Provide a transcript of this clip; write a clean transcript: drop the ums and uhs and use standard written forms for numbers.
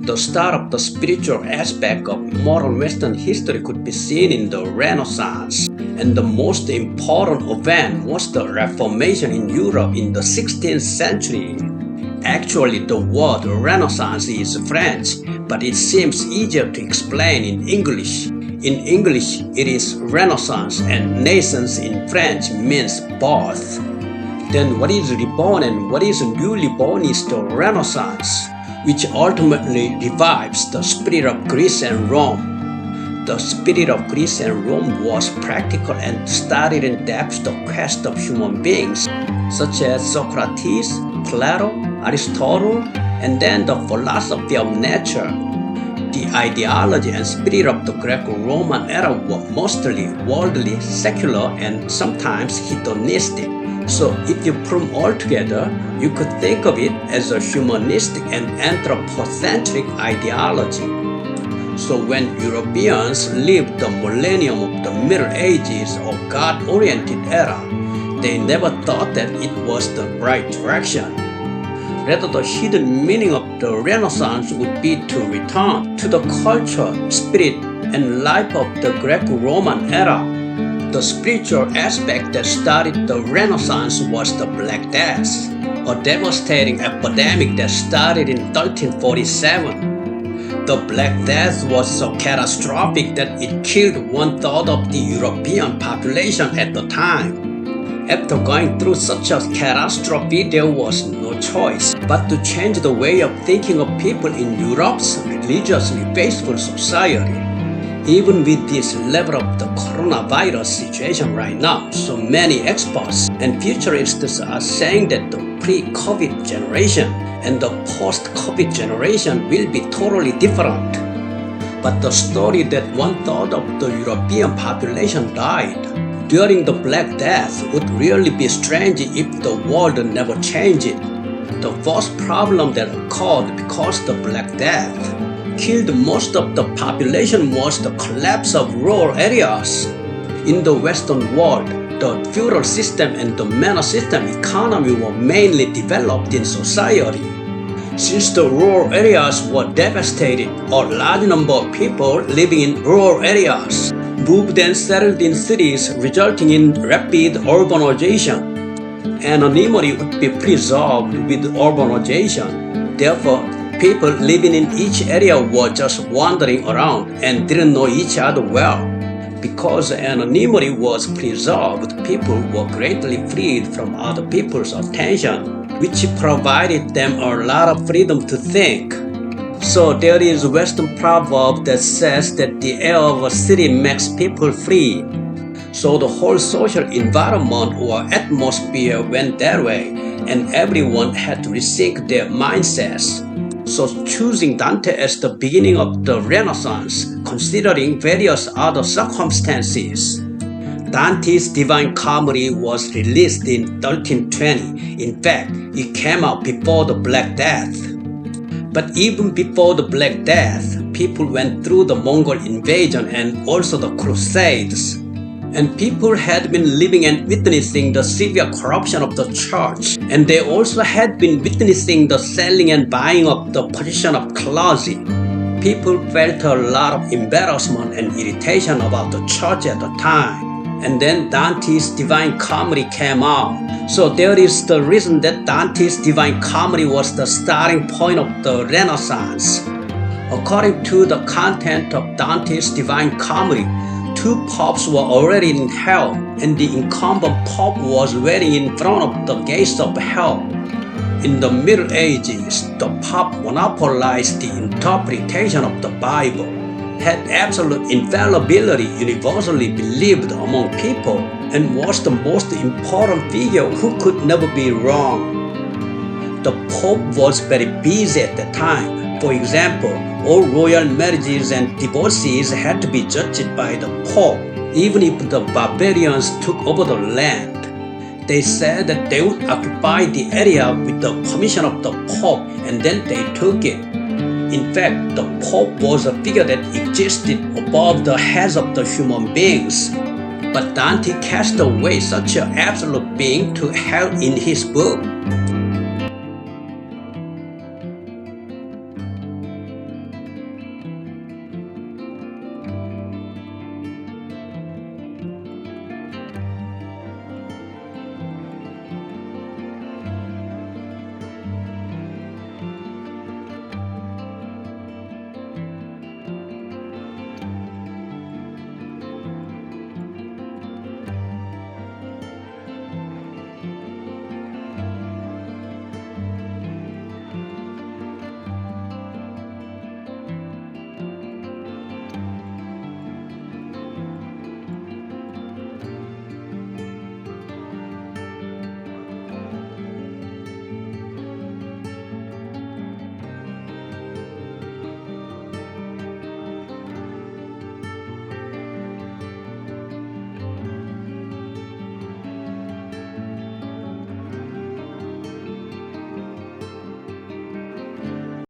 The start of the spiritual aspect of modern Western history could be seen in the Renaissance, and the most important event was the Reformation in Europe in the 16th century. Actually, the word Renaissance is French, but it seems easier to explain in English. In English, it is Renaissance, and naissance in French means birth. Then what is reborn and what is newly born is the Renaissance, which ultimately revives the spirit of Greece and Rome. The spirit of Greece and Rome was practical and studied in depth the quest of human beings, such as Socrates, Plato, Aristotle, and then the philosophy of nature. The ideology and spirit of the Greco-Roman era were mostly worldly, secular, and sometimes hedonistic. So if you put them all together, you could think of it as a humanistic and anthropocentric ideology. So when Europeans lived the millennium of the Middle Ages or God-oriented era, they never thought that it was the right direction. Rather, the hidden meaning of the Renaissance would be to return to the culture, spirit, and life of the Greco-Roman era. The spiritual aspect that started the Renaissance was the Black Death, a devastating epidemic that started in 1347. The Black Death was so catastrophic that it killed 1/3 of the European population at the time. After going through such a catastrophe, there was no choice but to change the way of thinking of people in Europe's religiously faithful society. Even with this level of the coronavirus situation right now, so many experts and futurists are saying that the pre-COVID generation and the post-COVID generation will be totally different. But the story that 1/3 of the European population died during the Black Death would really be strange if the world never changed. The first problem that occurred because the Black Death killed most of the population was the collapse of rural areas. In the Western world, the feudal system and the manor system economy were mainly developed in society. Since the rural areas were devastated, a large number of people living in rural areas moved and settled in cities, resulting in rapid urbanization. Anonymity would be preserved with urbanization. Therefore, people living in each area were just wandering around and didn't know each other well. Because anonymity was preserved, people were greatly freed from other people's attention, which provided them a lot of freedom to think. So there is a Western proverb that says that the air of a city makes people free. So the whole social environment or atmosphere went that way, and everyone had to rethink their mindsets. So choosing Dante as the beginning of the Renaissance, considering various other circumstances. Dante's Divine Comedy was released in 1320. In fact, it came out before the Black Death. But even before the Black Death, people went through the Mongol invasion and also the Crusades. And people had been living and witnessing the severe corruption of the church. And they also had been witnessing the selling and buying of the position of clergy. People felt a lot of embarrassment and irritation about the church at the time. And then Dante's Divine Comedy came out. So there is the reason that Dante's Divine Comedy was the starting point of the Renaissance. According to the content of Dante's Divine Comedy, 2 popes were already in hell, and the incumbent pope was waiting in front of the gates of hell. In the Middle Ages, the pope monopolized the interpretation of the Bible, had absolute infallibility universally believed among people, and was the most important figure who could never be wrong. The Pope was very busy at the time. For example, all royal marriages and divorces had to be judged by the Pope, even if the barbarians took over the land. They said that they would occupy the area with the permission of the Pope, and then they took it. In fact, the Pope was a figure that existed above the heads of the human beings. But Dante cast away such an absolute being to hell in his book.